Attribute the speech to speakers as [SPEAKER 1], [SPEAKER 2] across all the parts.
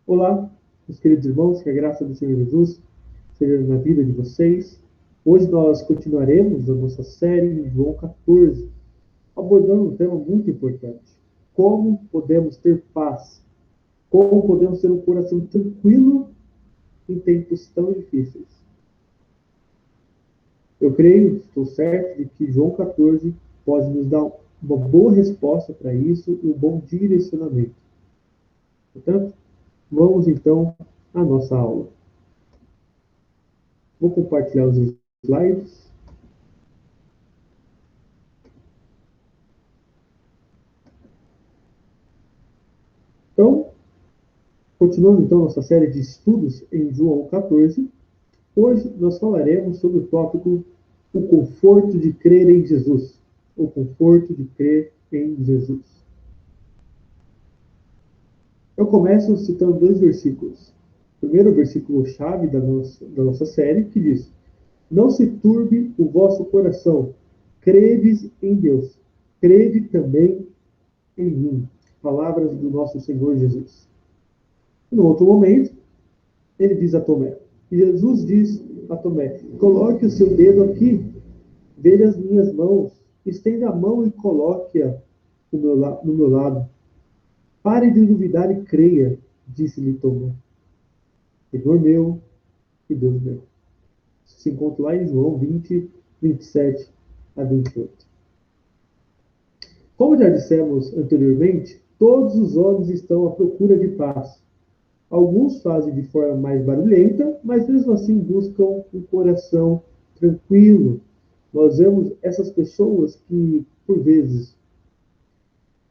[SPEAKER 1] Olá, meus queridos irmãos, que a graça do Senhor Jesus seja na vida de vocês. Hoje nós continuaremos a nossa série em João 14, abordando um tema muito importante: como podemos ter paz, como podemos ter um coração tranquilo em tempos tão difíceis. Eu creio, estou certo, de que João 14 pode nos dar uma boa resposta para isso e um bom direcionamento. Portanto, vamos então à nossa aula. Vou compartilhar os slides. Então, continuando então nossa série de estudos em João 14, hoje nós falaremos sobre o tópico o conforto de crer em Jesus. O conforto de crer em Jesus. Eu começo citando dois versículos. Primeiro, o versículo-chave da nossa série, que diz: Não se turbe o vosso coração, credes em Deus, crede também em mim. Palavras do nosso Senhor Jesus. E no outro momento, ele diz a Tomé. E Jesus diz a Tomé: Coloque o seu dedo aqui, veja as minhas mãos, estenda a mão e coloque-a no meu lado. Pare de duvidar e creia, disse-lhe Tomé. Senhor meu e Deus meu. Isso se encontra lá em João 20, 27 a 28. Como já dissemos anteriormente, todos os homens estão à procura de paz. Alguns fazem de forma mais barulhenta, mas mesmo assim buscam um coração tranquilo. Nós vemos essas pessoas que, por vezes,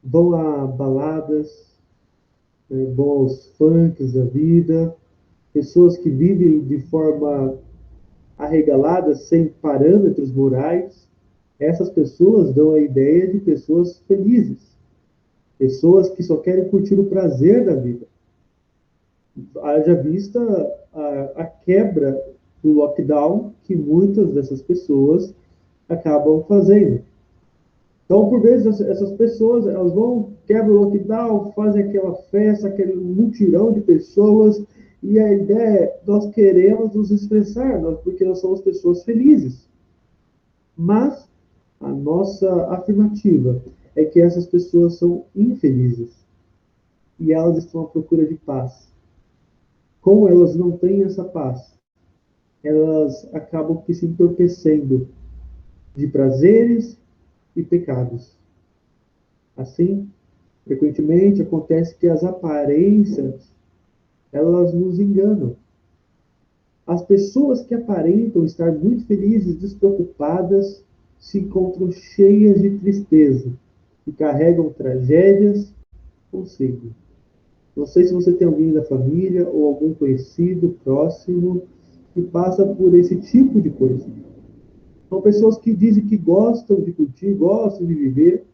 [SPEAKER 1] vão a baladas, vão aos funks da vida, pessoas que vivem de forma arregalada, sem parâmetros morais. Essas pessoas dão a ideia de pessoas felizes, pessoas que só querem curtir o prazer da vida. Haja vista a quebra do lockdown que muitas dessas pessoas acabam fazendo. Então, por vezes, essas pessoas elas vão, quebram o lockdown, fazem aquela festa, aquele mutirão de pessoas, e a ideia é, nós queremos nos expressar, porque nós somos pessoas felizes. Mas a nossa afirmativa é que essas pessoas são infelizes, e elas estão à procura de paz. Como elas não têm essa paz, elas acabam que se entorpecendo de prazeres e pecados. Assim, frequentemente acontece que as aparências, elas nos enganam. As pessoas que aparentam estar muito felizes, despreocupadas, se encontram cheias de tristeza e carregam tragédias consigo. Não sei se você tem alguém da família ou algum conhecido próximo que passa por esse tipo de coisa. São pessoas que dizem que gostam de curtir, gostam de viver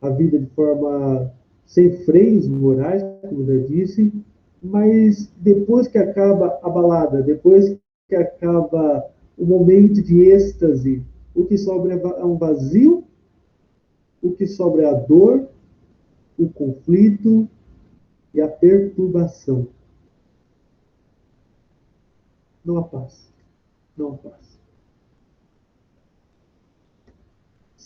[SPEAKER 1] a vida de forma sem freios morais, como já disse, mas depois que acaba a balada, depois que acaba o momento de êxtase, o que sobra é um vazio, o que sobra é a dor, o conflito e a perturbação. Não há paz. Não há paz.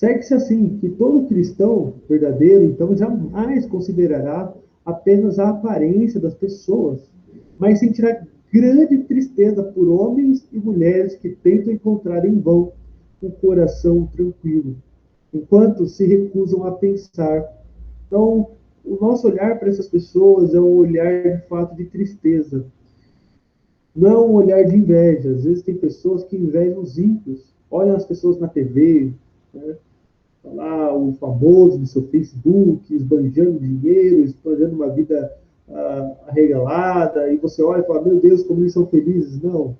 [SPEAKER 1] Segue-se assim que todo cristão verdadeiro, então, jamais considerará apenas a aparência das pessoas, mas sentirá grande tristeza por homens e mulheres que tentam encontrar em vão um coração tranquilo, enquanto se recusam a pensar. Então, o nosso olhar para essas pessoas é um olhar de fato de tristeza, não é um olhar de inveja. Às vezes tem pessoas que invejam os ímpios, olham as pessoas na TV, né? Lá o famoso do seu Facebook, esbanjando dinheiro, esbanjando uma vida arregalada, e você olha e fala, meu Deus, como eles são felizes. Não.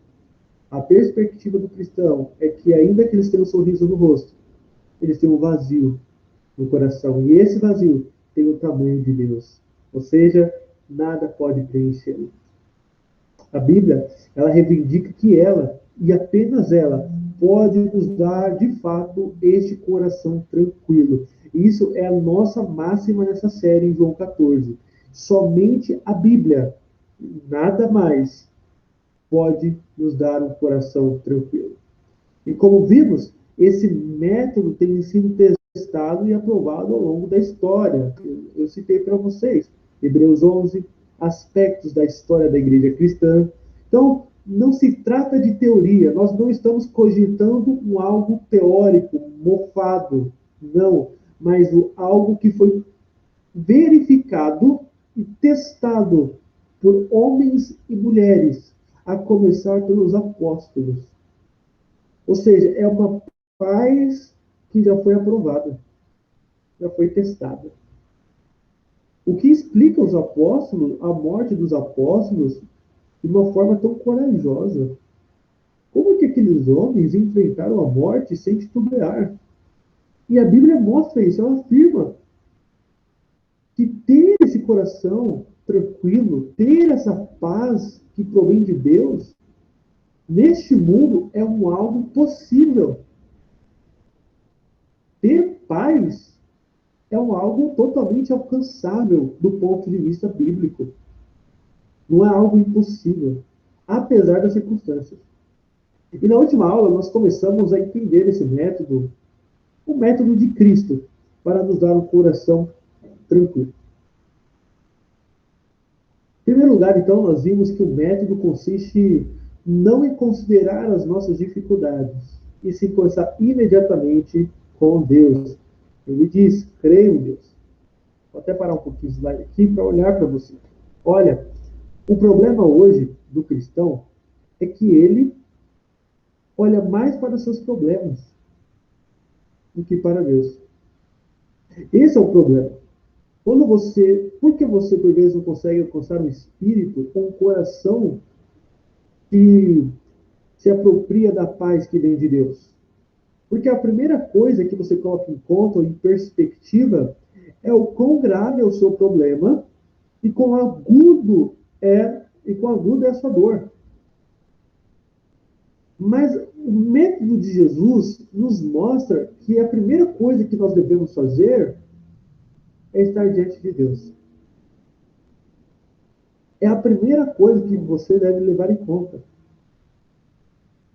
[SPEAKER 1] A perspectiva do cristão é que, ainda que eles tenham um sorriso no rosto, eles têm um vazio no coração. E esse vazio tem o tamanho de Deus. Ou seja, nada pode preenchê-lo. A Bíblia, ela reivindica que ela, e apenas ela, pode nos dar, de fato, este coração tranquilo. Isso é a nossa máxima nessa série em João 14. Somente a Bíblia Nada mais pode nos dar um coração tranquilo. E como vimos, esse método tem sido testado e aprovado ao longo da história. Eu citei para vocês Hebreus 11, aspectos da história da igreja cristã. Então, não se trata de teoria, nós não estamos cogitando um algo teórico, mofado, não, mas algo que foi verificado e testado por homens e mulheres, a começar pelos apóstolos. Ou seja, é uma paz que já foi aprovada, já foi testada. O que explica os apóstolos, a morte dos apóstolos, de uma forma tão corajosa? Como que aqueles homens enfrentaram a morte sem titubear? E a Bíblia mostra isso, ela afirma que ter esse coração tranquilo, ter essa paz que provém de Deus, neste mundo é um algo possível. Ter paz é um algo totalmente alcançável do ponto de vista bíblico. Não é algo impossível, apesar das circunstâncias. E na última aula nós começamos a entender esse método, o método de Cristo, para nos dar um coração tranquilo. Em primeiro lugar, então, nós vimos que o método consiste não em considerar as nossas dificuldades, e sim começar imediatamente com Deus. Ele diz, creio em Deus. Vou até parar um pouquinho o slide aqui para olhar para você. Olha, o problema hoje do cristão é que ele olha mais para os seus problemas do que para Deus. Esse é o problema. Por que você por vezes não consegue alcançar um espírito com um coração que se apropria da paz que vem de Deus? Porque a primeira coisa que você coloca em conta, em perspectiva, é o quão grave é o seu problema e quão agudo é a sua dor. Mas o método de Jesus nos mostra que a primeira coisa que nós devemos fazer é estar diante de Deus. É a primeira coisa que você deve levar em conta.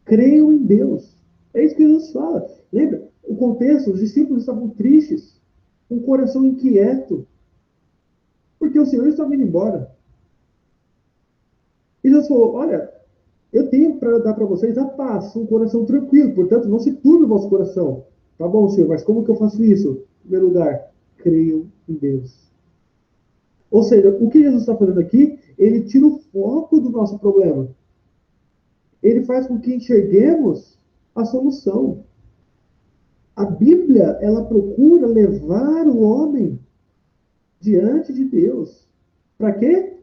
[SPEAKER 1] Creiam em Deus. É isso que Jesus fala. Lembra? O contexto, os discípulos estavam tristes, com o coração inquieto, porque o Senhor estava indo embora. E Jesus falou: olha, eu tenho para dar para vocês a paz, um coração tranquilo, portanto, não se turbe o vosso coração. Tá bom, Senhor, mas como que eu faço isso? Em primeiro lugar, creiam em Deus. Ou seja, o que Jesus está fazendo aqui, ele tira o foco do nosso problema. Ele faz com que enxerguemos a solução. A Bíblia, ela procura levar o homem diante de Deus. Para quê?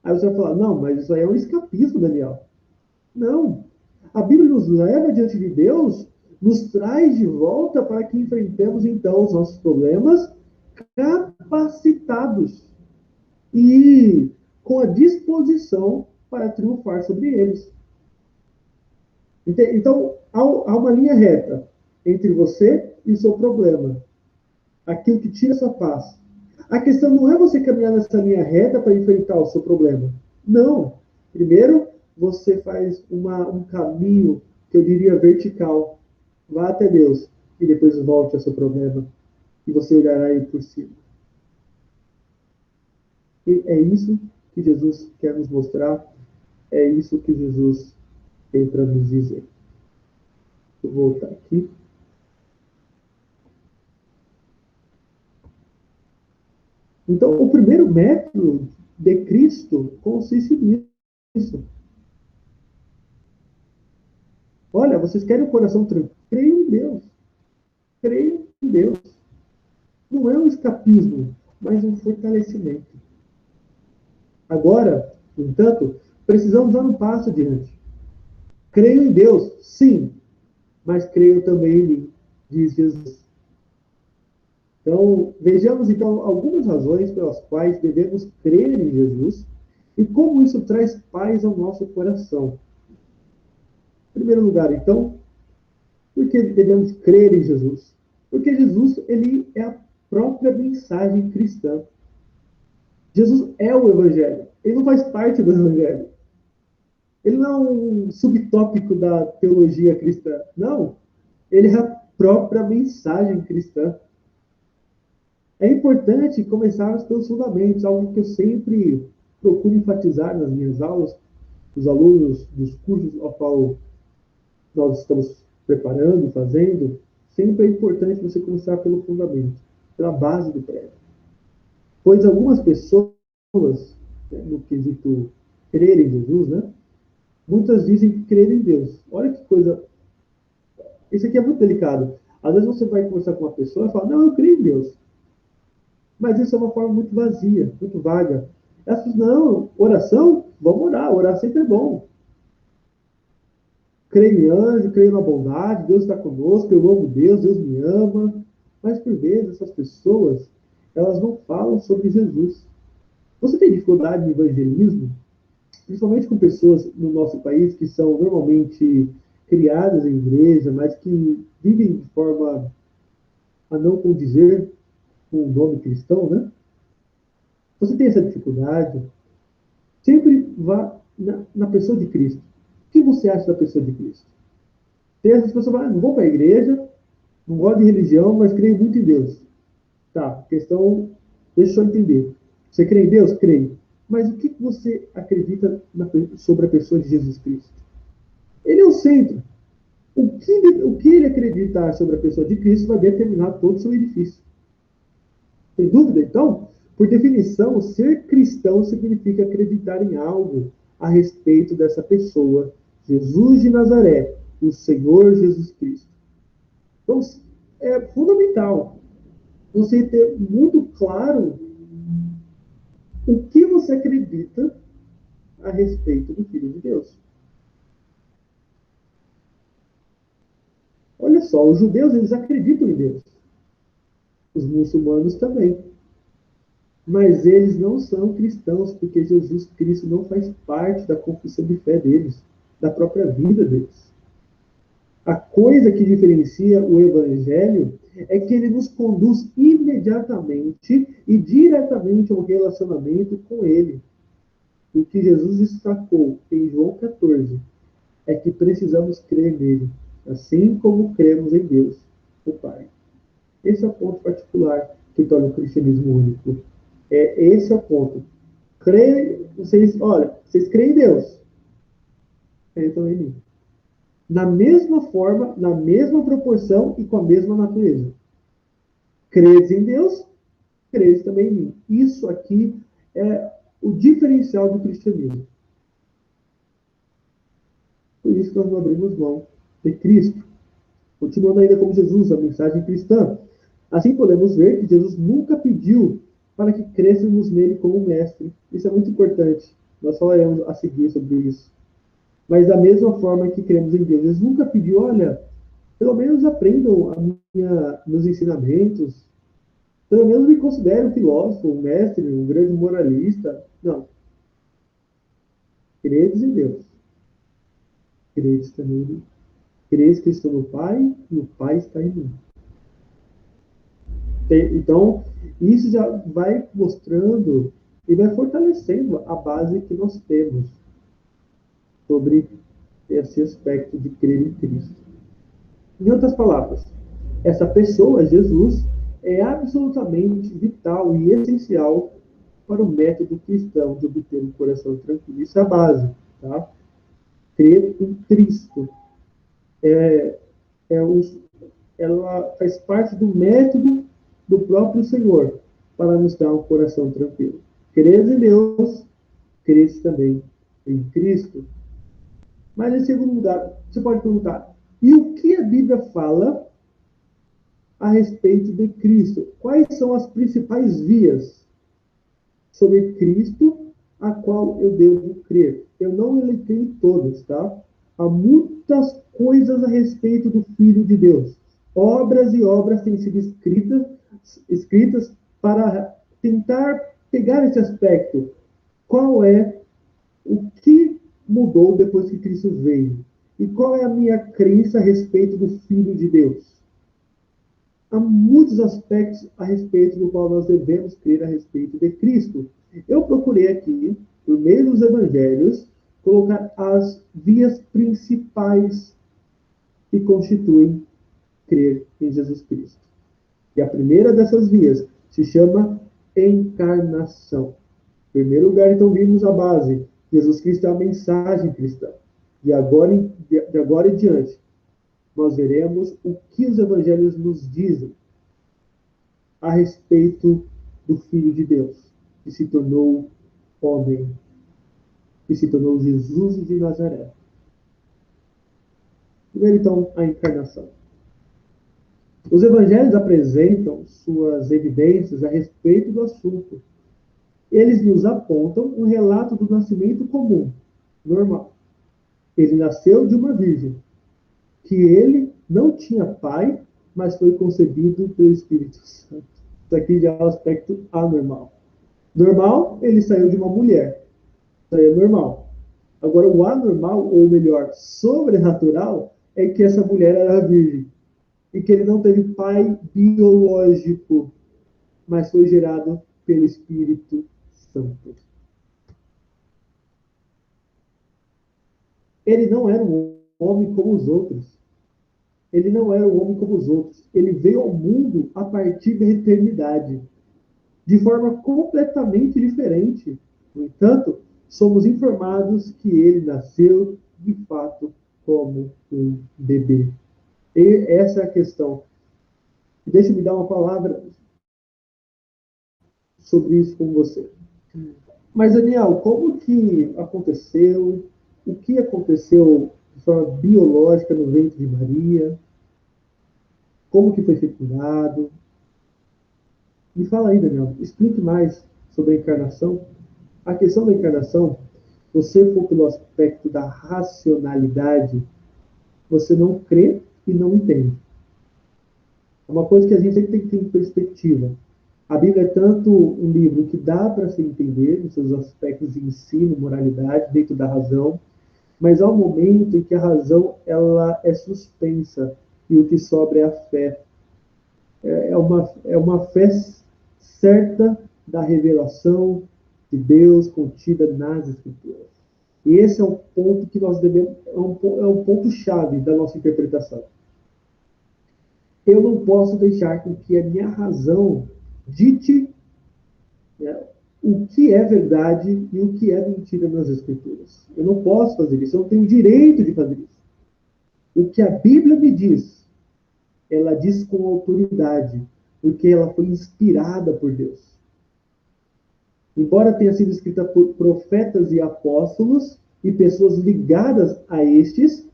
[SPEAKER 1] Aí você vai falar, não, mas isso aí é um escapismo, Daniel. Não. A Bíblia nos leva diante de Deus, nos traz de volta para que enfrentemos então os nossos problemas capacitados e com a disposição para triunfar sobre eles. Então, há uma linha reta entre você e o seu problema. Aquilo que tira a sua paz. A questão não é você caminhar nessa linha reta para enfrentar o seu problema. Não. Primeiro, você faz um caminho, que eu diria vertical. Vá até Deus e depois volte ao seu problema. E você olhará ele por cima. E é isso que Jesus quer nos mostrar. É isso que Jesus tem para nos dizer. Vou voltar aqui. Então, o primeiro método de Cristo consiste nisso. Olha, vocês querem um coração tranquilo? Creiam em Deus. Creiam em Deus. Não é um escapismo, mas um fortalecimento. Agora, no entanto, precisamos dar um passo adiante. Creio em Deus, sim, mas creio também em mim, diz Jesus. Então, vejamos então algumas razões pelas quais devemos crer em Jesus e como isso traz paz ao nosso coração. Em primeiro lugar, então, por que devemos crer em Jesus? Porque Jesus, ele é a própria mensagem cristã. Jesus é o Evangelho. Ele não faz parte do Evangelho. Ele não é um subtópico da teologia cristã. Não. Ele é a própria mensagem cristã. É importante começarmos pelos fundamentos, algo que eu sempre procuro enfatizar nas minhas aulas, os alunos dos cursos ao qual nós estamos preparando, fazendo, sempre é importante você começar pelo fundamento, pela base do prédio. Pois algumas pessoas, no quesito crer em Jesus, né? Muitas dizem crer em Deus. Olha que coisa. Isso aqui é muito delicado. Às vezes você vai conversar com uma pessoa e fala, não, eu creio em Deus. Mas isso é uma forma muito vazia, muito vaga. Ela diz, não, oração? Vamos orar, orar sempre é bom. Creio em anjo, creio na bondade, Deus está conosco, eu amo Deus, Deus me ama. Mas por vezes essas pessoas, elas não falam sobre Jesus. Você tem dificuldade no evangelismo? Principalmente com pessoas no nosso país que são normalmente criadas em igreja, mas que vivem de forma a não condizer com o nome cristão, né? Você tem essa dificuldade, sempre vá na pessoa de Cristo. O que você acha da pessoa de Cristo? Tem essas pessoas que falam, não vou para a igreja, não gosto de religião, mas creio muito em Deus. Tá, questão, deixa eu entender. Você crê em Deus? Creio. Mas o que você acredita sobre a pessoa de Jesus Cristo? Ele é o centro. O que ele acreditar sobre a pessoa de Cristo vai determinar todo o seu edifício. Tem dúvida? Então, por definição, ser cristão significa acreditar em algo a respeito dessa pessoa, Jesus de Nazaré, o Senhor Jesus Cristo. Então, é fundamental você ter muito claro o que você acredita a respeito do Filho de Deus. Olha só, os judeus, eles acreditam em Deus. Os muçulmanos também. Mas eles não são cristãos, porque Jesus Cristo não faz parte da confissão de fé deles, da própria vida deles. A coisa que diferencia o Evangelho é que ele nos conduz imediatamente e diretamente ao relacionamento com ele. O que Jesus destacou em João 14 é que precisamos crer nele, assim como cremos em Deus, o Pai. Esse é o ponto particular que torna o cristianismo único. Esse é o ponto. Vocês, olha, vocês creem em Deus, creem também em mim. Na mesma forma, na mesma proporção e com a mesma natureza. Credes em Deus, credes também em mim. Isso aqui é o diferencial do cristianismo. Por isso que nós não abrimos mão de Cristo. Continuando ainda como Jesus, a mensagem cristã. Assim podemos ver que Jesus nunca pediu para que crêssemos nele como mestre. Isso é muito importante. Nós falaremos a seguir sobre isso. Mas da mesma forma que cremos em Deus, Jesus nunca pediu, olha, pelo menos aprendam meus ensinamentos, pelo menos me considere um filósofo, um mestre, um grande moralista. Não. Credes em Deus. Credes também em mim. Credes que estou no Pai e o Pai está em mim. Então, isso já vai mostrando e vai fortalecendo a base que nós temos sobre esse aspecto de crer em Cristo. Em outras palavras, essa pessoa, Jesus, é absolutamente vital e essencial para o método cristão de obter um coração tranquilo. Isso é a base, tá? Crer em Cristo. É, é um, ela faz parte do método do próprio Senhor para nos dar um coração tranquilo. Credes em Deus, credes também em Cristo. Mas, em segundo lugar, você pode perguntar, e o que a Bíblia fala a respeito de Cristo? Quais são as principais vias sobre Cristo a qual eu devo crer? Eu não elenquei todas, tá? Há muitas coisas a respeito do Filho de Deus. Obras e obras têm sido escritas para tentar pegar esse aspecto. Qual é o que mudou depois que Cristo veio? E qual é a minha crença a respeito do Filho de Deus? Há muitos aspectos a respeito do qual nós devemos crer a respeito de Cristo. Eu procurei aqui, por por meio dos evangelhos, colocar as vias principais que constituem crer em Jesus Cristo. E a primeira dessas vias se chama encarnação. Em primeiro lugar, então, vimos a base. Jesus Cristo é a mensagem cristã. De agora em diante, nós veremos o que os evangelhos nos dizem a respeito do Filho de Deus, que se tornou homem, que se tornou Jesus de Nazaré. Primeiro, então, a encarnação. Os evangelhos apresentam suas evidências a respeito do assunto. Eles nos apontam um relato do nascimento comum, normal. Ele nasceu de uma virgem, que ele não tinha pai, mas foi concebido pelo Espírito Santo. Isso aqui já é o aspecto anormal. Normal, ele saiu de uma mulher. Isso aí é normal. Agora, o anormal, ou melhor, sobrenatural, é que essa mulher era virgem. E que ele não teve pai biológico, mas foi gerado pelo Espírito Santo. Ele não era um homem como os outros. Ele não era um homem como os outros. Ele veio ao mundo a partir da eternidade, de forma completamente diferente. No entanto, somos informados que ele nasceu, de fato, como um bebê. E essa é a questão. Deixa-me dar uma palavra sobre isso com você. Mas, Daniel, como que aconteceu? O que aconteceu de forma biológica no ventre de Maria? Como que foi fecundado? Me fala aí, Daniel, explique mais sobre a encarnação. A questão da encarnação, se você for pelo aspecto da racionalidade, você não crê e não entende. É uma coisa que a gente sempre tem que ter em perspectiva. A Bíblia é tanto um livro que dá para se entender nos seus aspectos de ensino, moralidade, dentro da razão, mas há um momento em que a razão ela é suspensa e o que sobra é a fé. É uma fé certa da revelação de Deus contida nas Escrituras. E esse é um ponto que nós devemos, é um ponto-chave da nossa interpretação. Eu não posso deixar com que a minha razão dite, né, o que é verdade e o que é mentira nas Escrituras. Eu não posso fazer isso, eu não tenho direito de fazer isso. O que a Bíblia me diz, ela diz com autoridade, porque ela foi inspirada por Deus. Embora tenha sido escrita por profetas e apóstolos e pessoas ligadas a estes,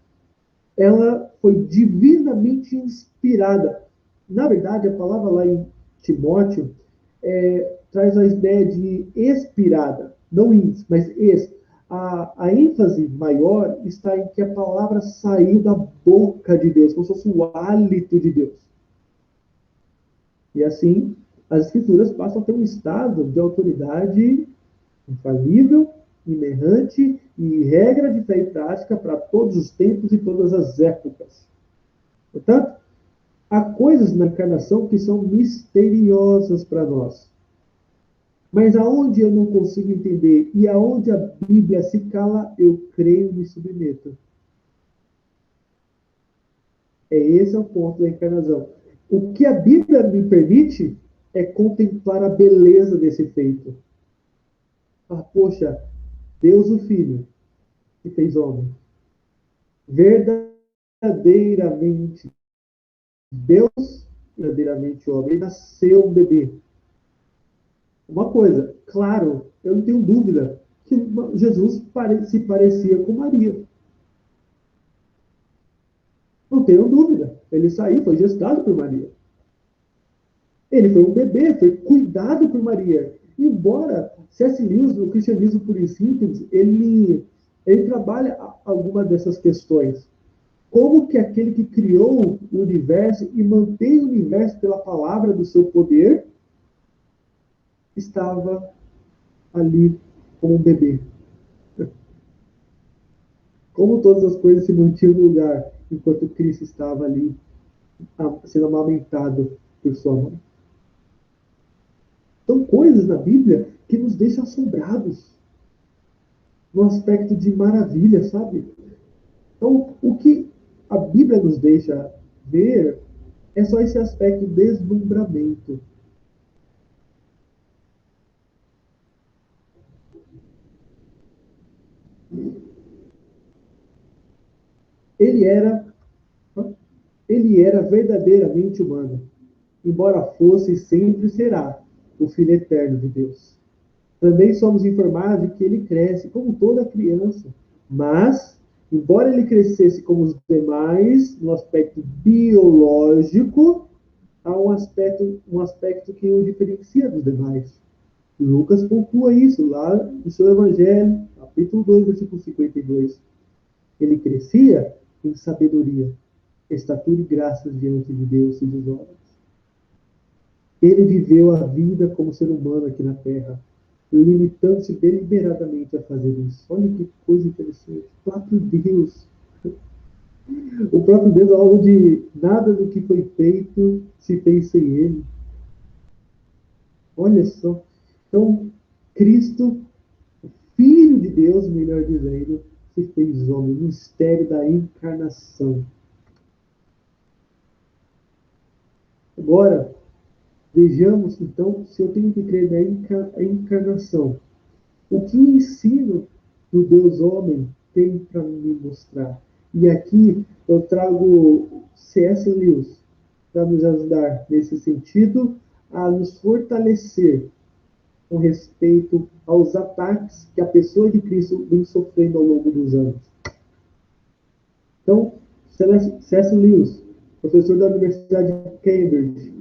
[SPEAKER 1] ela foi divinamente inspirada. Na verdade, a palavra lá em Timóteo traz a ideia de expirada, não ins, mas ex. A ênfase maior está em que a palavra saiu da boca de Deus, como se fosse o hálito de Deus. E assim, as escrituras passam a ter um estado de autoridade infalível, inerrante e regra de fé e prática para todos os tempos e todas as épocas. Portanto, há coisas na encarnação que são misteriosas para nós. Mas aonde eu não consigo entender e aonde a Bíblia se cala, eu creio e me submeto. Esse é o ponto da encarnação. O que a Bíblia me permite é contemplar a beleza desse feito. Ah, poxa, Deus o Filho, que fez homem. Verdadeiramente Deus, verdadeiramente homem, nasceu um bebê. Uma coisa, claro, eu não tenho dúvida que Jesus se parecia com Maria. Não tenho dúvida. Ele saiu, foi gestado por Maria. Ele foi um bebê, foi cuidado por Maria. Embora C.S. Lewis, no Cristianismo Puro e Simples, ele trabalha alguma dessas questões. Como que aquele que criou o universo e mantém o universo pela palavra do seu poder estava ali como um bebê. Como todas as coisas se mantinham no lugar enquanto Cristo estava ali sendo amamentado por sua mãe. São coisas na Bíblia que nos deixam assombrados. no aspecto de maravilha, sabe? Então, o que a Bíblia nos deixa ver é só esse aspecto de deslumbramento. Ele era, ele era verdadeiramente humano, embora fosse e sempre será o Filho eterno de Deus. Também somos informados de que ele cresce como toda criança, mas, embora ele crescesse como os demais, no aspecto biológico, há um aspecto que o diferencia dos demais. Lucas pontua isso lá no seu Evangelho, capítulo 2, versículo 52. Ele crescia em sabedoria, estatura e graça diante de Deus e dos homens. Ele viveu a vida como ser humano aqui na Terra, limitando-se deliberadamente a fazer isso. Olha que coisa interessante. O próprio Deus, algo de nada do que foi feito se fez sem ele. Olha só. Então, Cristo, Filho de Deus, melhor dizendo, se fez homem, o mistério da encarnação. Agora, vejamos então se eu tenho que crer na encarnação. O que o ensino do Deus homem tem para me mostrar? E aqui eu trago C.S. Lewis para nos ajudar nesse sentido, a nos fortalecer com respeito aos ataques que a pessoa de Cristo vem sofrendo ao longo dos anos. Então, C.S. Lewis, professor da Universidade de Cambridge,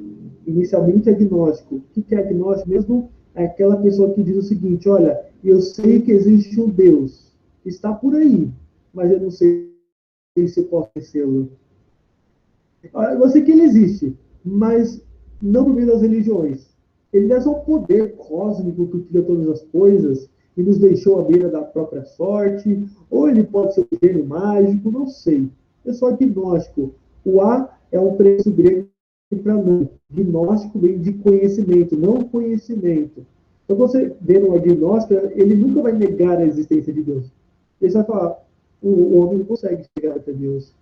[SPEAKER 1] inicialmente agnóstico. O que é agnóstico mesmo? É aquela pessoa que diz o seguinte: olha, eu sei que existe um Deus, está por aí, mas eu não sei se eu posso conhecê-lo. Eu sei que ele existe, mas não por meio das religiões. Ele é só um poder cósmico que criou todas as coisas e nos deixou à beira da própria sorte, ou ele pode ser um gênio mágico, não sei. É só agnóstico. O A é um preço grego para não. Gnóstico vem de conhecimento, não conhecimento. Então, você vê no agnóstico, ele nunca vai negar a existência de Deus. Ele vai falar: o homem não consegue chegar até Deus.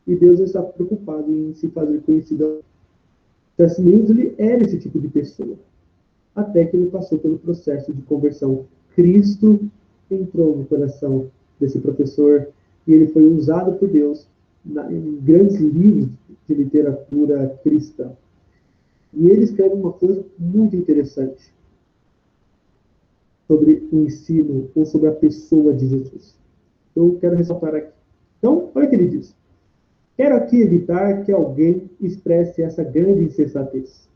[SPEAKER 1] E Deus está preocupado em se fazer conhecido. C.S. Lewis, ele era esse tipo de pessoa, até que ele passou pelo processo de conversão. Cristo entrou no coração desse professor e ele foi usado por Deus em grandes livros de literatura cristã. E ele escreve uma coisa muito interessante sobre o ensino ou sobre a pessoa de Jesus. Eu quero ressaltar aqui. Então, olha o que ele diz. Quero aqui evitar que alguém expresse essa grande insensatez.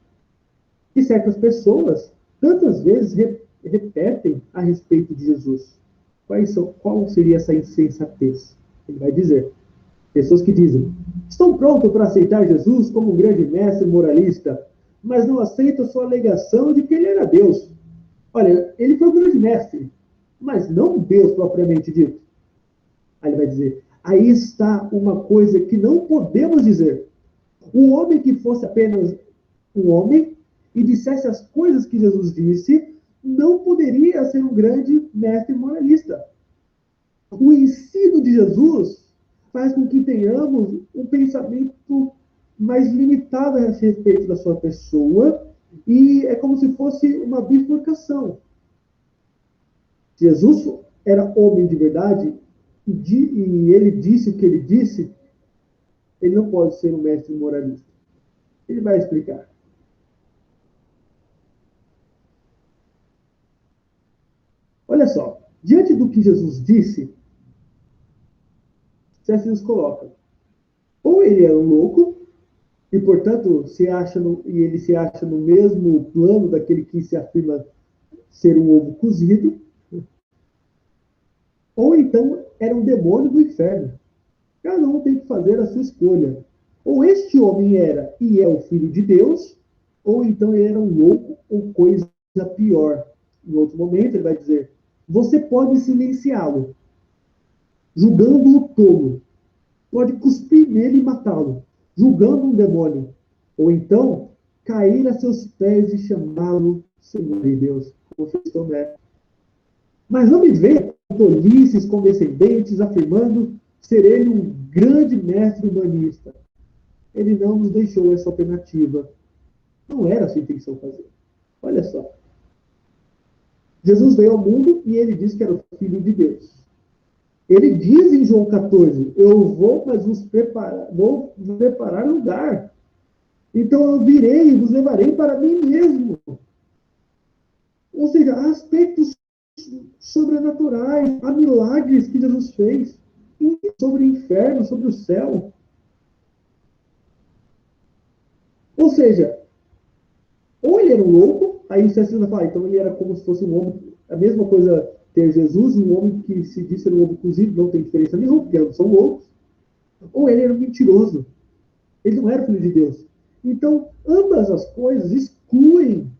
[SPEAKER 1] Que certas pessoas tantas vezes repetem a respeito de Jesus. Qual seria essa insensatez? Ele vai dizer. Pessoas que dizem: estou pronto para aceitar Jesus como um grande mestre moralista, mas não aceito a sua alegação de que ele era Deus. Olha, ele foi um grande mestre, mas não Deus propriamente dito. Aí ele vai dizer: aí está uma coisa que não podemos dizer. Um homem que fosse apenas um homem e dissesse as coisas que Jesus disse, não poderia ser um grande mestre moralista. O ensino de Jesus faz com que tenhamos um pensamento mais limitado a respeito da sua pessoa e é como se fosse uma bifurcação. Jesus era homem de verdade e ele disse o que ele disse, ele não pode ser um mestre moralista. Ele vai explicar. Olha só, diante do que Jesus disse, C.S. Lewis coloca: ou ele é um louco, e portanto ele se acha no mesmo plano daquele que se afirma ser um ovo cozido, ou então era um demônio do inferno. Cada um tem que fazer a sua escolha. Ou este homem era e é o filho de Deus, ou então ele era um louco ou coisa pior. Em outro momento ele vai dizer: você pode silenciá-lo, julgando-o tolo, pode cuspir nele e matá-lo, julgando um demônio. Ou então, cair a seus pés e chamá-lo Senhor e Deus, como fez Tomé. Mas não me venha tolices condescendentes, afirmando ser ele um grande mestre humanista. Ele não nos deixou essa alternativa. Não era a sua intenção fazer. Olha só. Jesus veio ao mundo e ele disse que era o Filho de Deus. Ele diz em João 14, eu vou, mas vou preparar lugar. Então eu virei e vos levarei para mim mesmo. Ou seja, há aspectos sobrenaturais, há milagres que Jesus fez sobre o inferno, sobre o céu. Ou seja, ou ele era um louco, aí você vai falar, então ele era como se fosse um homem, a mesma coisa ter Jesus, um homem que se diz ser um homem cozido, não tem diferença nenhuma, porque ambos são loucos, ou ele era um mentiroso, ele não era filho de Deus. Então, ambas as coisas excluem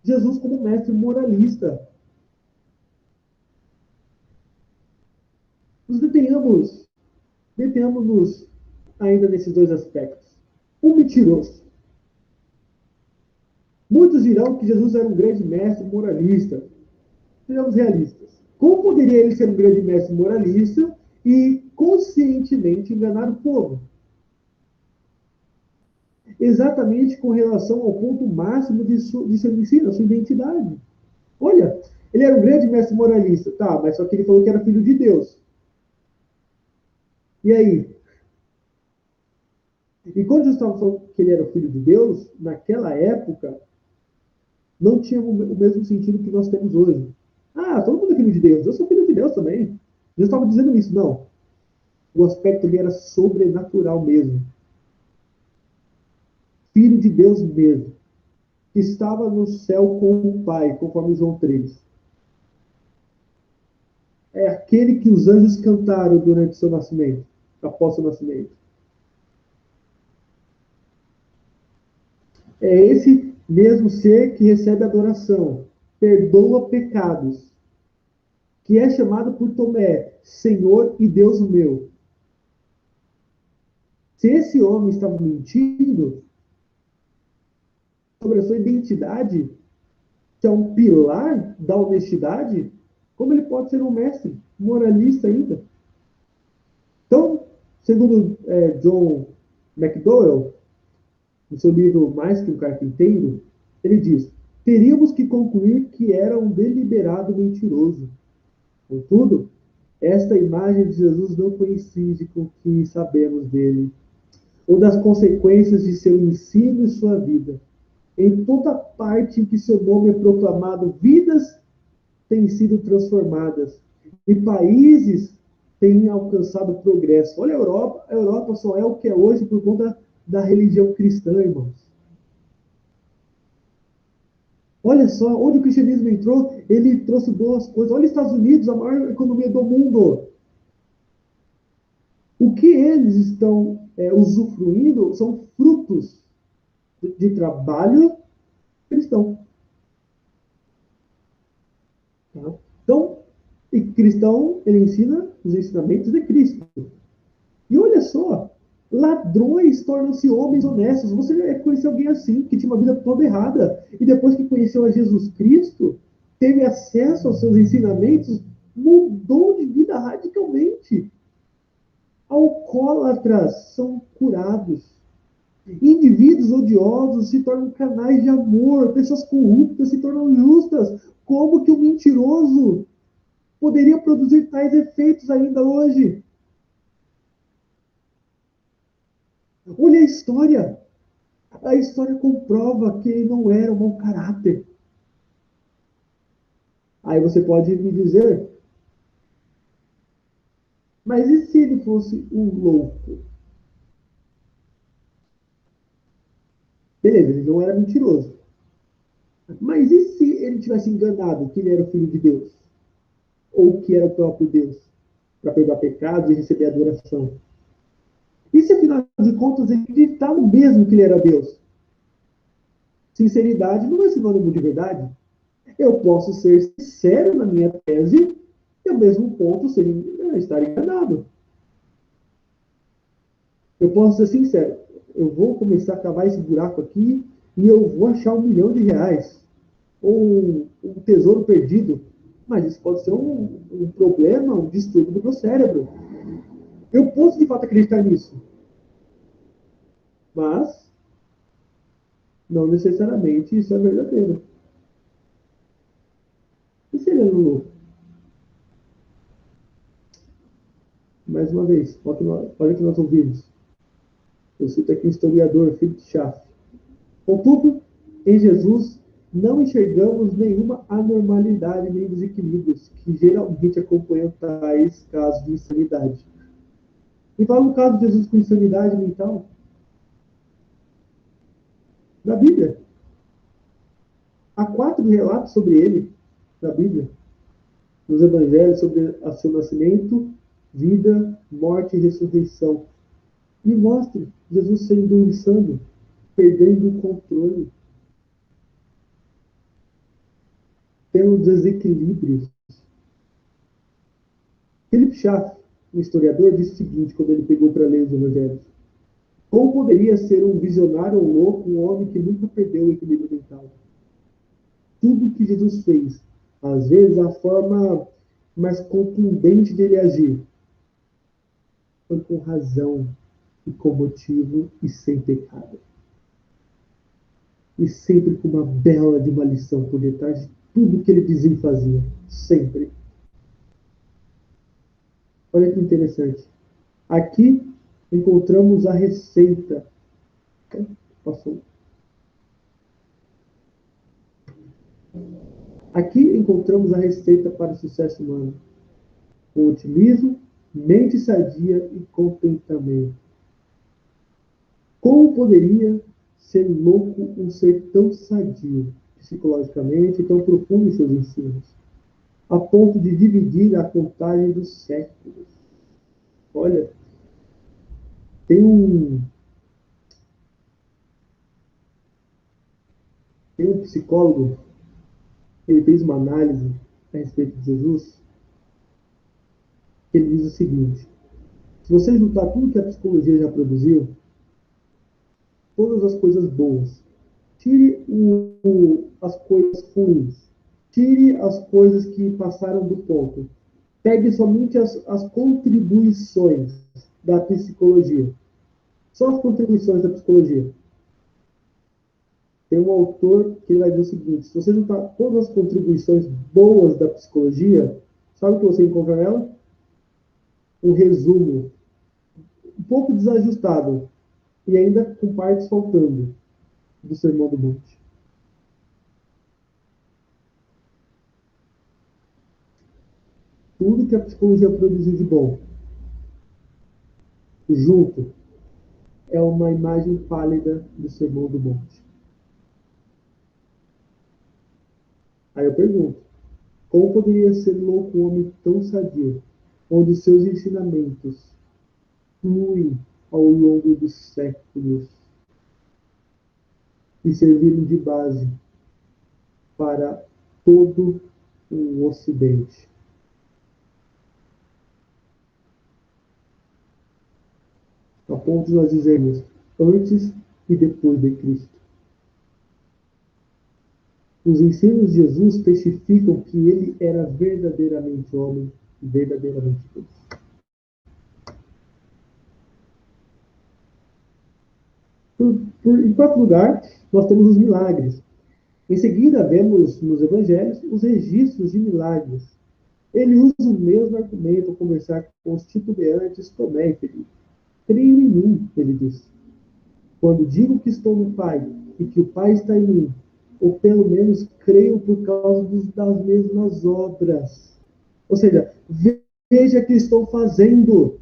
[SPEAKER 1] Jesus como mestre moralista. Nos detenhamos-nos ainda nesses dois aspectos. O mentiroso. Muitos dirão que Jesus era um grande mestre moralista. Sejamos realistas. Como poderia ele ser um grande mestre moralista e conscientemente enganar o povo? Exatamente com relação ao ponto máximo de seu ensino, a sua identidade. Olha, ele era um grande mestre moralista, tá, mas só que ele falou que era filho de Deus. E aí? E quando Jesus estava falando que ele era o filho de Deus, naquela época, não tinha o mesmo sentido que nós temos hoje. Ah, todo mundo é filho de Deus, eu sou filho de Deus também. Jesus estava dizendo isso, não. O aspecto ali era sobrenatural mesmo. Filho de Deus mesmo. Que estava no céu com o Pai, conforme João 3. É aquele que os anjos cantaram durante seu nascimento, após seu nascimento. É esse mesmo ser que recebe adoração, perdoa pecados, que é chamado por Tomé, Senhor e Deus meu. Se esse homem estava mentindo sobre a sua identidade, que é um pilar da honestidade, como ele pode ser um mestre moralista ainda? Então, segundo John McDowell, no seu livro Mais que um Carpinteiro, ele diz: teríamos que concluir que era um deliberado mentiroso. Contudo, esta imagem de Jesus não coincide com o que sabemos dele, ou das consequências de seu ensino e sua vida. Em toda parte em que seu nome é proclamado, vidas têm sido transformadas e países têm alcançado progresso. Olha a Europa só é o que é hoje por conta da religião cristã, irmãos. Olha só, onde o cristianismo entrou, ele trouxe boas coisas. Olha os Estados Unidos, a maior economia do mundo. O que eles estão usufruindo são frutos de trabalho cristão. Tá? Então, e cristão, ele ensina os ensinamentos de Cristo. E olha só, ladrões tornam-se homens honestos. Você já conheceu alguém assim, que tinha uma vida toda errada, e depois que conheceu a Jesus Cristo, teve acesso aos seus ensinamentos, mudou de vida radicalmente. Alcoólatras são curados. Indivíduos odiosos se tornam canais de amor. Pessoas corruptas se tornam justas. Como que o mentiroso poderia produzir tais efeitos ainda hoje? Olha a história. A história comprova que ele não era um mau caráter. Aí você pode me dizer, mas e se ele fosse um louco? Beleza, ele não era mentiroso. Mas e se ele tivesse enganado que ele era o filho de Deus? Ou que era o próprio Deus? Para perdoar pecados e receber adoração? E se, afinal de contas, ele acreditava mesmo que ele era Deus? Sinceridade não é sinônimo de verdade. Eu posso ser sincero na minha tese e, ao mesmo ponto, estar enganado. Eu posso ser sincero. Eu vou começar a cavar esse buraco aqui e eu vou achar R$ 1 milhão ou um tesouro perdido. mas isso pode ser um problema, um distúrbio do meu cérebro. Eu posso, de fato, acreditar nisso, mas não necessariamente isso é verdadeiro. E se ele é louco? Mais uma vez, olha o que nós ouvimos. Eu cito aqui o historiador Philip Schaff. Contudo, em Jesus não enxergamos nenhuma anormalidade nem desequilíbrios que geralmente acompanham tais casos de insanidade. E fala um caso de Jesus com insanidade mental na Bíblia. Há 4 relatos sobre ele na Bíblia, nos evangelhos, sobre o seu nascimento, vida, morte e ressurreição. E mostra Jesus sendo insano, perdendo o controle, tendo desequilíbrios. Philip Schaff, um historiador, disse o seguinte quando ele pegou para ler os evangelhos: como poderia ser um visionário ou louco um homem que nunca perdeu o equilíbrio mental? Tudo que Jesus fez, às vezes a forma mais contundente de ele agir, foi com razão e com motivo e sem pecado. E sempre com uma bela de uma lição por detrás de tudo que ele dizia e fazia. Sempre. Olha que interessante. Aqui encontramos a receita. Passou. Aqui encontramos a receita para o sucesso humano. Com otimismo, mente sadia e contentamento. Como poderia ser louco um ser tão sadio, psicologicamente, e tão profundo em seus ensinos, a ponto de dividir a contagem dos séculos? Olha, tem um, tem um psicólogo, ele fez uma análise a respeito de Jesus, ele diz o seguinte: se você juntar tudo que a psicologia já produziu, todas as coisas boas, tire as coisas ruins, tire as coisas que passaram do ponto, pegue somente as contribuições da psicologia, só as contribuições da psicologia. Tem um autor que vai dizer o seguinte: se você juntar todas as contribuições boas da psicologia, sabe o que você encontra nela? Um resumo um pouco desajustado e ainda com partes faltando do Sermão do Monte. Tudo que a psicologia produziu de bom, junto, é uma imagem pálida do Sermão do Monte. Aí eu pergunto: como poderia ser louco um homem tão sadio, onde seus ensinamentos fluem ao longo dos séculos e serviram de base para todo o Ocidente? A ponto de nós dizermos antes e depois de Cristo. Os ensinos de Jesus testificam que ele era verdadeiramente homem e verdadeiramente Deus. Em quarto lugar, nós temos os milagres. Em seguida, vemos nos evangelhos os registros de milagres. Ele usa o mesmo argumento ao conversar com os titubeantes Tomé e Felipe. Creio em mim, ele disse. Quando digo que estou no Pai e que o Pai está em mim, ou pelo menos creio por causa das mesmas obras. Ou seja, veja o que estou fazendo.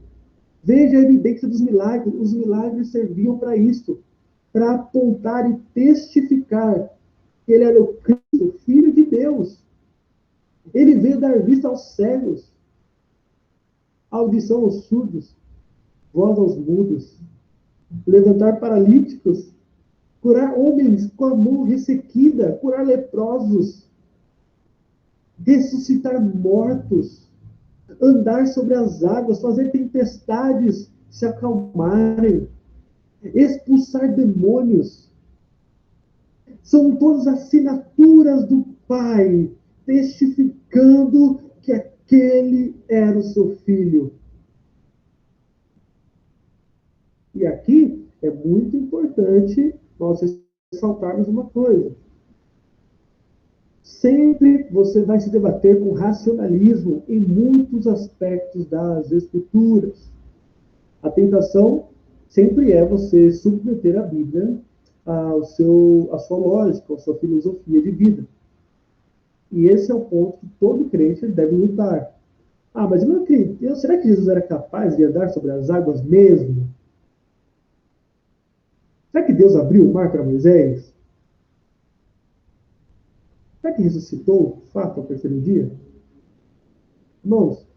[SPEAKER 1] Veja a evidência dos milagres. Os milagres serviam para isso, para apontar e testificar que ele era o Cristo, Filho de Deus. Ele veio dar vista aos cegos, audição aos surdos, voz aos mudos, levantar paralíticos, curar homens com a mão ressequida, curar leprosos, ressuscitar mortos, andar sobre as águas, fazer tempestades se acalmarem, expulsar demônios. São todas assinaturas do Pai, testificando que aquele era o seu filho. E aqui é muito importante nós ressaltarmos uma coisa. Sempre você vai se debater com racionalismo em muitos aspectos das escrituras. A tentação sempre é você submeter a Bíblia à sua lógica, à sua filosofia de vida. E esse é o ponto que todo crente deve lutar. Ah, mas eu não acredito. Será que Jesus era capaz de andar sobre as águas mesmo? Será que Deus abriu o mar para Moisés? Será que ressuscitou, de fato, ao terceiro dia? Irmãos,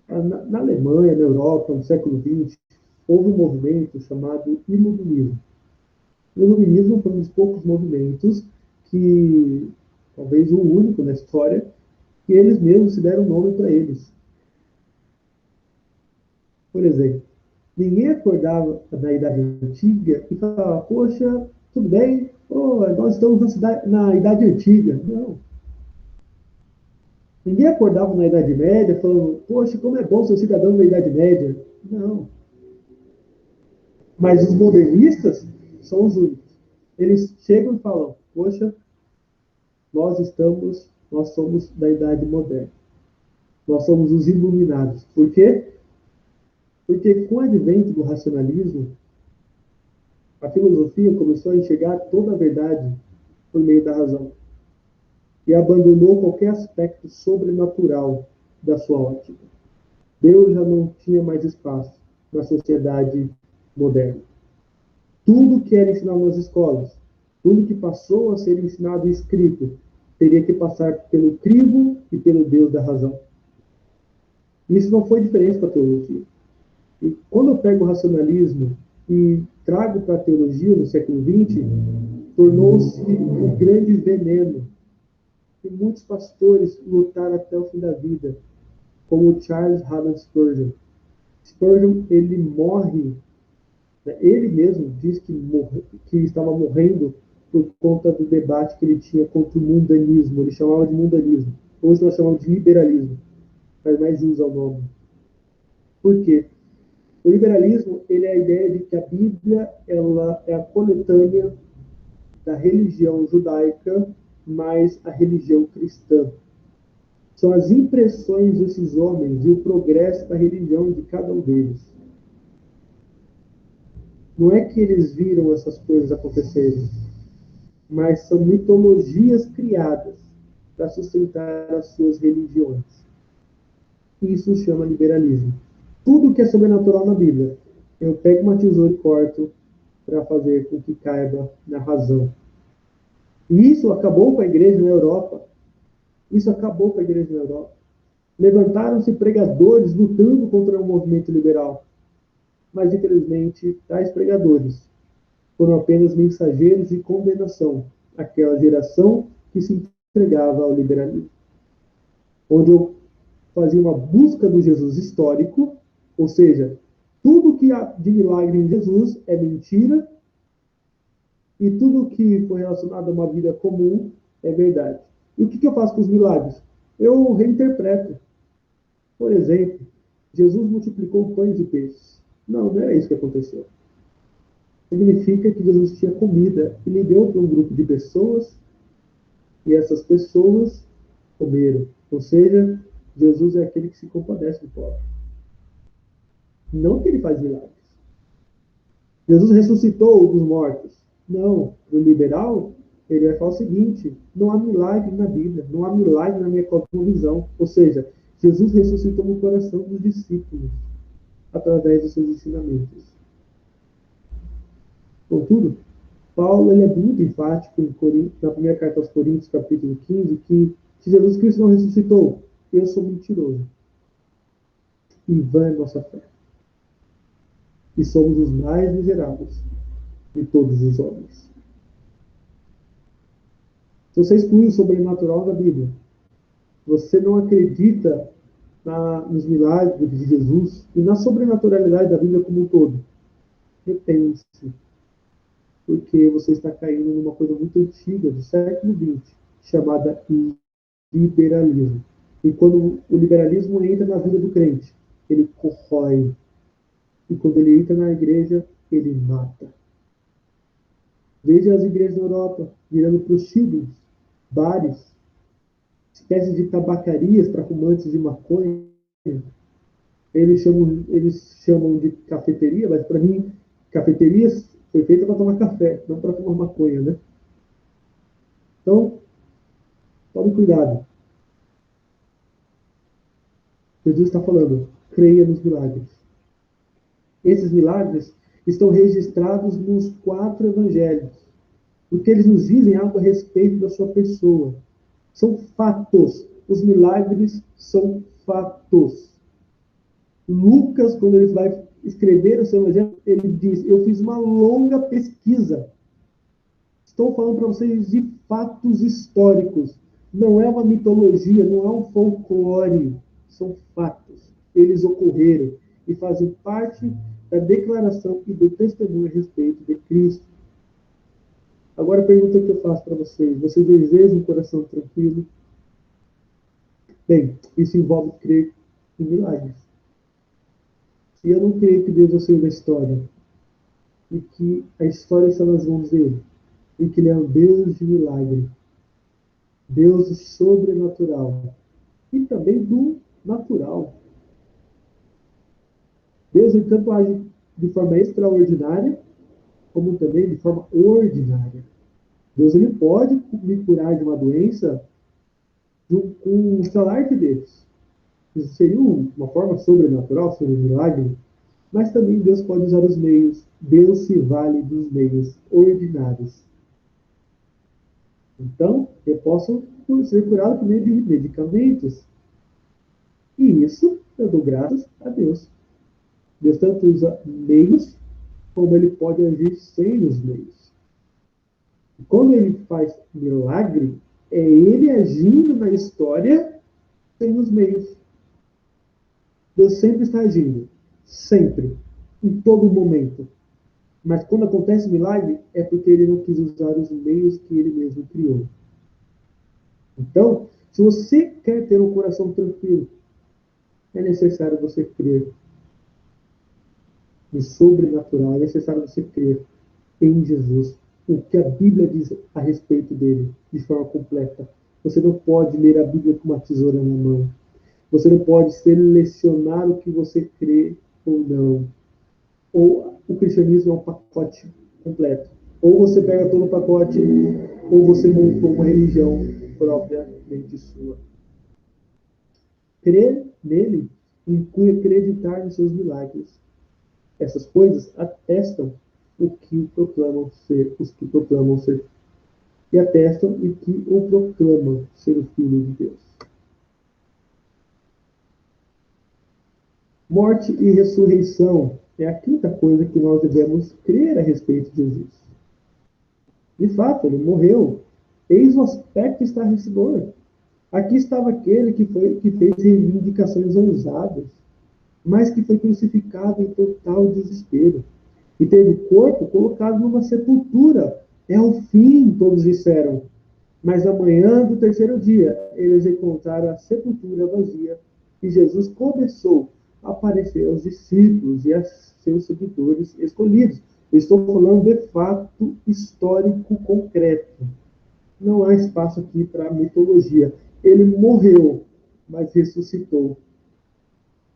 [SPEAKER 1] na Alemanha, na Europa, no século XX, houve um movimento chamado Iluminismo. O Iluminismo foi um dos poucos movimentos que, talvez o único na história, que eles mesmos se deram nome para eles. Por exemplo, ninguém acordava na Idade Antiga e falava, poxa, tudo bem, oh, nós estamos na Idade Antiga. Não. Ninguém acordava na Idade Média falando, poxa, como é bom ser cidadão da Idade Média. Não. Mas os modernistas são os únicos. Eles chegam e falam, poxa, nós somos da Idade Moderna. Nós somos os iluminados. Por quê? Porque com o advento do racionalismo, a filosofia começou a enxergar toda a verdade por meio da razão e abandonou qualquer aspecto sobrenatural da sua ótica. Deus já não tinha mais espaço na sociedade moderna. Tudo que era ensinado nas escolas, tudo que passou a ser ensinado e escrito, teria que passar pelo crivo e pelo Deus da razão. Isso não foi diferente para a teologia. E quando eu pego o racionalismo e trago para a teologia no século XX, tornou-se um grande veneno. E muitos pastores lutaram até o fim da vida, como Charles Haddon Spurgeon. Spurgeon, ele morre, né, ele mesmo diz que estava morrendo por conta do debate que ele tinha contra o mundanismo. Ele chamava de mundanismo. Hoje nós chamamos de liberalismo. Faz mais jus ao nome. Por quê? O liberalismo, ele é a ideia de que a Bíblia ela é a coletânea da religião judaica mais a religião cristã. São as impressões desses homens e o progresso da religião de cada um deles. Não é que eles viram essas coisas acontecerem, mas são mitologias criadas para sustentar as suas religiões. Isso se chama liberalismo. Tudo que é sobrenatural na Bíblia, eu pego uma tesoura e corto para fazer com que caiba na razão. E isso acabou com a igreja na Europa. Isso acabou com a igreja na Europa. Levantaram-se pregadores lutando contra o movimento liberal. Mas, infelizmente, tais pregadores foram apenas mensageiros de condenação àquela geração que se entregava ao liberalismo. Onde eu fazia uma busca do Jesus histórico, ou seja, tudo que há de milagre em Jesus é mentira e tudo que foi relacionado a uma vida comum é verdade. E o que eu faço com os milagres? Eu reinterpreto. Por exemplo, Jesus multiplicou pães e peixes. Não, não era isso que aconteceu. Significa que Jesus tinha comida e lhe deu para um grupo de pessoas e essas pessoas comeram. Ou seja, Jesus é aquele que se compadece do pobre. Não que ele faz milagres. Jesus ressuscitou dos mortos. Não. No liberal, ele vai falar o seguinte: não há milagre na Bíblia, não há milagre na minha cosmovisão. Ou seja, Jesus ressuscitou no coração dos discípulos através dos seus ensinamentos. Contudo, Paulo ele é muito enfático na primeira carta aos Coríntios, capítulo 15, que se Jesus Cristo não ressuscitou, eu sou mentiroso. E vã é nossa fé. E somos os mais miseráveis de todos os homens. Se você exclui o sobrenatural da Bíblia, você não acredita nos milagres de Jesus e na sobrenaturalidade da Bíblia como um todo, repense, porque você está caindo numa coisa muito antiga do século XX, chamada liberalismo. E quando o liberalismo entra na vida do crente, ele corrói. E quando ele entra na igreja, ele mata. Veja as igrejas da Europa virando prostíbulos, bares, espécies de tabacarias para fumantes de maconha. Eles chamam de cafeteria, mas para mim, cafeterias foi feita para tomar café, não para tomar maconha, né? Então, tome cuidado. Jesus está falando, creia nos milagres. Esses milagres estão registrados nos 4 evangelhos, porque eles nos dizem algo a respeito da sua pessoa. São fatos. Os milagres são fatos. Lucas, quando ele vai escrever o seu evangelho, ele diz: eu fiz uma longa pesquisa. Estou falando para vocês de fatos históricos. Não é uma mitologia, não é um folclore. São fatos. Eles ocorreram e fazem parte da declaração e do testemunho a respeito de Cristo. Agora a pergunta que eu faço para vocês: vocês desejam um coração tranquilo? Bem, isso envolve crer em milagres. E eu não creio que Deus é o Senhor da história, e que a história está nas mãos dele, e que ele é um Deus de milagre, Deus do sobrenatural, e também do natural. Deus, ele tanto age de forma extraordinária, como também de forma ordinária. Deus, ele pode me curar de uma doença com um estalar de dedos. Isso seria uma forma sobrenatural, seria um milagre, mas também Deus pode usar os meios. Deus se vale dos meios ordinários. Então, eu posso ser curado por meio de medicamentos. E isso eu dou graças a Deus. Deus tanto usa meios, como ele pode agir sem os meios. E quando ele faz milagre, é ele agindo na história sem os meios. Deus sempre está agindo. Sempre. Em todo momento. Mas quando acontece milagre, é porque ele não quis usar os meios que ele mesmo criou. Então, se você quer ter um coração tranquilo, é necessário você crer no sobrenatural, é necessário você crer em Jesus, o que a Bíblia diz a respeito dele, de forma completa. Você não pode ler a Bíblia com uma tesoura na mão. Você não pode selecionar o que você crê ou não. Ou o cristianismo é um pacote completo. Ou você pega todo o pacote, ou você montou uma religião propriamente sua. Crer nele inclui acreditar nos seus milagres. Essas coisas atestam o que proclamam ser, os que proclamam ser, e atestam e que o proclamam ser o Filho de Deus. Morte e ressurreição é a quinta coisa que nós devemos crer a respeito de Jesus. De fato, ele morreu. Eis o aspecto estarrecedor. Aqui estava aquele que fez reivindicações ousadas, mas que foi crucificado em total desespero. E teve o corpo colocado numa sepultura. É o fim, todos disseram. Mas amanhã do terceiro dia, eles encontraram a sepultura vazia e Jesus começou a aparecer aos discípulos e a seus seguidores escolhidos. Eu estou falando de fato histórico concreto. Não há espaço aqui para mitologia. Ele morreu, mas ressuscitou.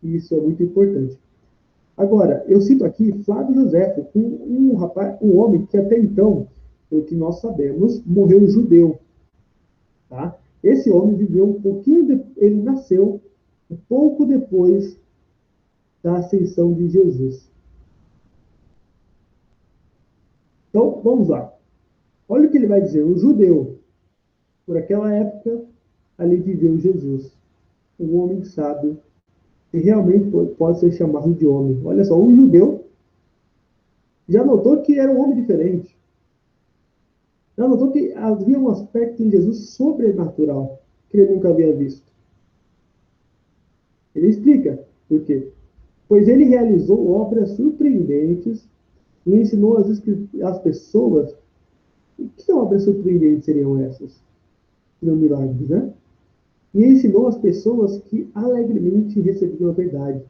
[SPEAKER 1] E isso é muito importante. Agora, eu cito aqui Flávio Josefo, um homem que até então, pelo que nós sabemos, morreu judeu. Tá? Esse homem viveu um pouquinho, ele nasceu um pouco depois da ascensão de Jesus. Então, vamos lá. Olha o que ele vai dizer. Um judeu, por aquela época, ali viveu Jesus. Um homem sábio, que realmente pode ser chamado de homem. Olha só, um judeu já notou que era um homem diferente. Já notou que havia um aspecto em Jesus sobrenatural que ele nunca havia visto. Ele explica por quê. Pois ele realizou obras surpreendentes e ensinou as pessoas. E que obras surpreendentes seriam essas? Não milagres, né? e ensinou as pessoas que alegremente recebiam a verdade.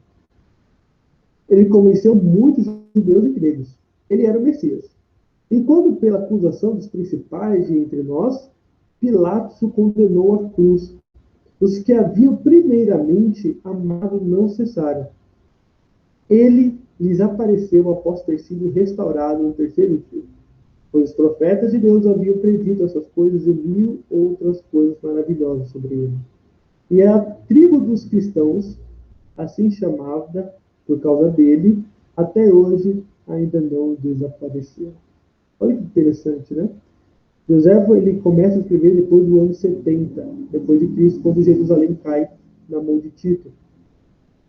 [SPEAKER 1] Ele convenceu muitos judeus e gregos. Ele era o Messias. E quando, pela acusação dos principais de entre nós, Pilatos o condenou à cruz, os que haviam primeiramente amado não cessaram. Ele lhes apareceu após ter sido restaurado no terceiro dia, pois os profetas de Deus haviam predito essas coisas e 1000 outras coisas maravilhosas sobre ele. E a tribo dos cristãos, assim chamada por causa dele, até hoje ainda não desapareceu. Olha que interessante, né? Joséfo, ele começa a escrever depois do ano 70, depois de Cristo, quando Jerusalém cai na mão de Tito.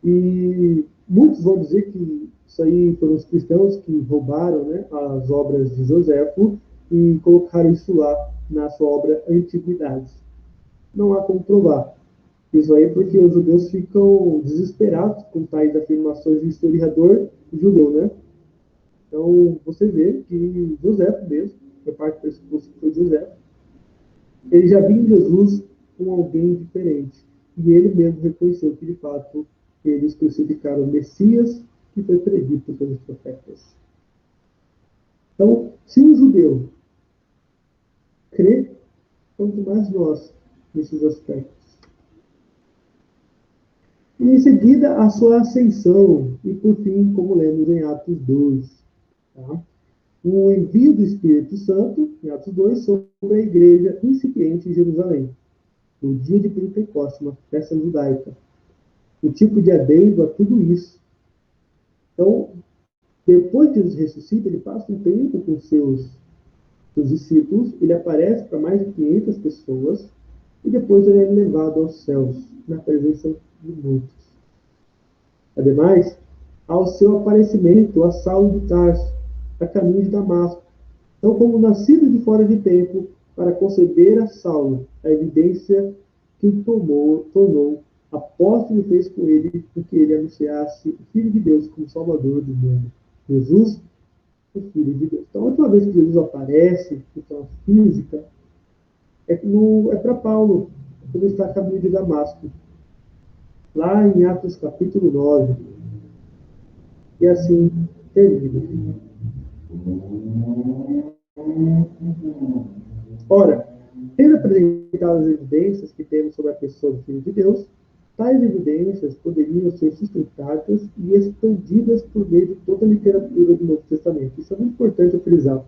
[SPEAKER 1] E muitos vão dizer que isso aí foram os cristãos que roubaram, né, as obras de Joséfo e colocaram isso lá na sua obra Antiguidades. Não há como provar. Isso aí é porque os judeus ficam desesperados com tais afirmações do historiador judeu, né? Então, você vê que Joséfo mesmo, a parte do pressuposto que foi Joséfo, ele já viu em Jesus como alguém diferente. E ele mesmo reconheceu que, de fato, eles crucificaram o Messias que foi predito pelos profetas. Então, se um judeu crê, quanto mais nós nesses aspectos. E em seguida, a sua ascensão. E por fim, como lemos em Atos 2. Tá? O envio do Espírito Santo, em Atos 2, sobre a igreja incipiente em Jerusalém. No dia de Pentecostes, uma festa judaica. O tipo de adendo a tudo isso. Então, depois que Jesus ressuscita, ele passa um tempo com seus discípulos, ele aparece para mais de 500 pessoas, e depois ele é levado aos céus, na presença de muitos. Ademais, ao seu aparecimento a Saulo de Tarso, a caminho de Damasco, então como nascido de fora de tempo, para conceder a Saulo a evidência que o tornou apóstolo e fez com ele o que ele anunciasse o Filho de Deus como Salvador do mundo. Jesus, o Filho de Deus. Então, a última vez que Jesus aparece, em forma física, é para Paulo, quando ele está a caminho de Damasco. Lá em Atos capítulo 9. E assim termina. Ora, tendo apresentado as evidências que temos sobre a pessoa do Filho de Deus, tais evidências poderiam ser sustentadas e expandidas por meio de toda a literatura do Novo Testamento. Isso é muito importante eu frisar.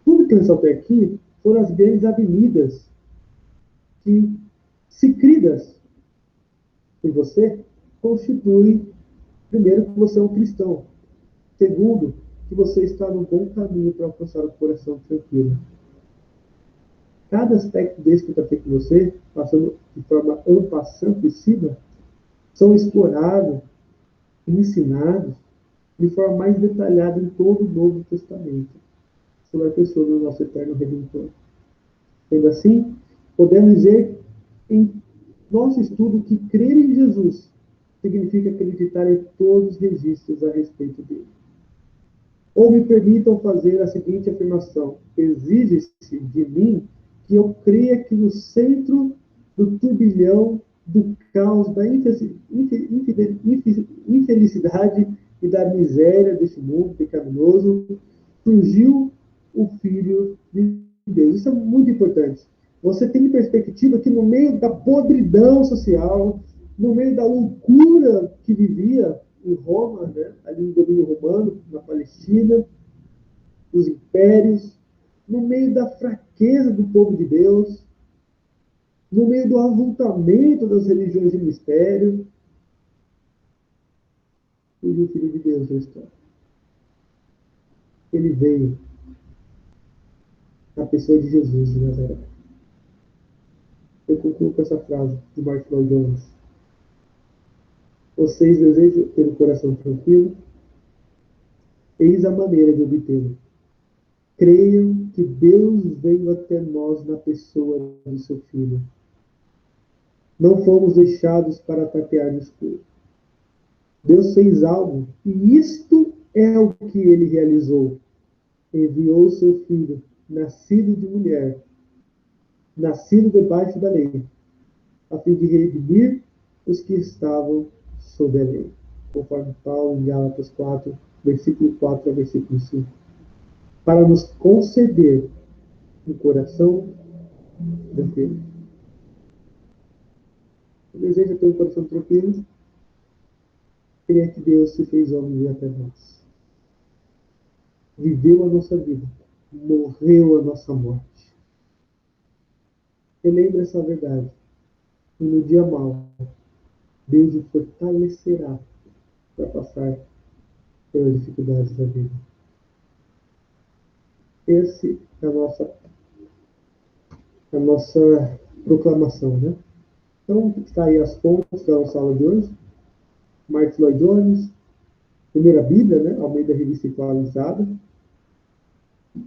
[SPEAKER 1] Tudo que eu ressaltei aqui foram as grandes avenidas que, se cridas por você, constituem, primeiro, que você é um cristão. Segundo, que você está no bom caminho para alcançar o coração tranquilo. Cada aspecto desse que eu tratei com você, passando de forma ampla por cima, são explorados, ensinados de forma mais detalhada em todo o Novo Testamento, sobre a pessoa do nosso eterno Redentor. Sendo assim, podemos dizer em nosso estudo que crer em Jesus significa acreditar em todos os registros a respeito dele. Ou me permitam fazer a seguinte afirmação: exige-se de mim que eu creia que no centro do turbilhão, do caos, da infelicidade e da miséria deste mundo pecaminoso, surgiu o Filho de Deus. Isso é muito importante. Você tem em perspectiva que no meio da podridão social, no meio da loucura que vivia em Roma, né, ali no domínio romano, na Palestina, os impérios, no meio da fraqueza do povo de Deus, no meio do avultamento das religiões de mistério, surgiu o Filho de Deus na história. Ele veio na pessoa de Jesus de Nazaré. Eu concluo com essa frase de Martin Lloyd Jones. Vocês desejam ter um coração tranquilo? Eis a maneira de obtê-lo. Creiam que Deus veio até nós na pessoa do seu Filho. Não fomos deixados para tatear no escuro. Deus fez algo, e isto é o que ele realizou. Enviou o seu Filho, nascido de mulher, nascido debaixo da lei, a fim de redimir os que estavam sob a lei, conforme Paulo em Gálatas 4, versículo 4 a versículo 5, para nos conceder um coração tranquilo. Eu desejo ter um coração tranquilo, creia que Deus se fez homem até nós. Viveu a nossa vida, morreu a nossa morte. Relembre essa verdade. E no dia mau, Deus o fortalecerá para passar pelas dificuldades da vida. Esse é a nossa proclamação, né? Então, está aí as fontes da nossa aula de hoje. Martins Lloyd Jones, primeira Bíblia, né? Almeida Revista Atualizada.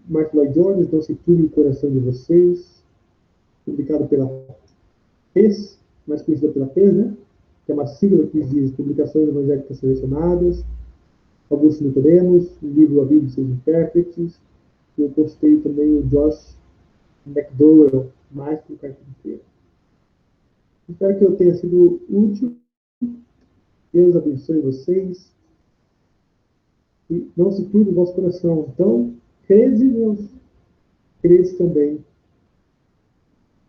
[SPEAKER 1] Martins Lloyd Jones, Não se turbe o coração de vocês, publicado pela PES, mais conhecida pela PES, né? Que é uma sigla que diz Publicações Evangélicas Selecionadas. Augusto Nicodemos, o livro A Bíblia e seus Intérpretes. E eu postei também o Josh McDowell, mais que um cartão inteiro. Espero que eu tenha sido útil. Deus abençoe vocês. E não se turbe o vosso coração. Então, crede em Deus. Crede também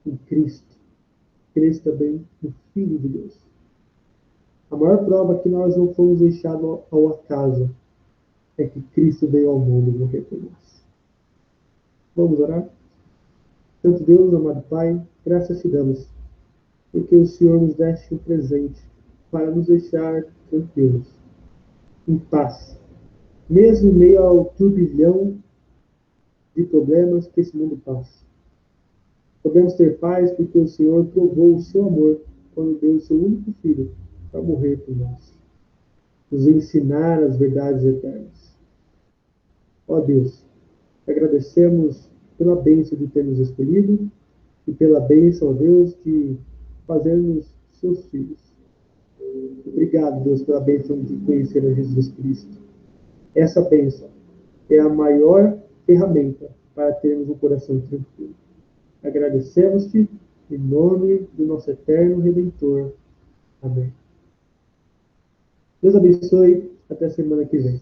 [SPEAKER 1] em Cristo. Crede também no Filho de Deus. A maior prova que nós não fomos deixados ao acaso é que Cristo veio ao mundo morrer por nós. Vamos orar? Santo Deus, amado Pai, graças te damos, porque o Senhor nos deste um presente para nos deixar tranquilos, em paz, mesmo em meio ao turbilhão de problemas que esse mundo passa. Podemos ter paz porque o Senhor provou o seu amor quando deu o seu único filho para morrer por nós, nos ensinar as verdades eternas. Ó Deus, agradecemos pela bênção de ter nos escolhido e pela bênção, ó Deus, de fazermos seus filhos. Obrigado, Deus, pela bênção de conhecer a Jesus Cristo. Essa bênção é a maior ferramenta para termos um coração tranquilo. Agradecemos-te em nome do nosso eterno Redentor. Amém. Deus abençoe. Até a semana que vem.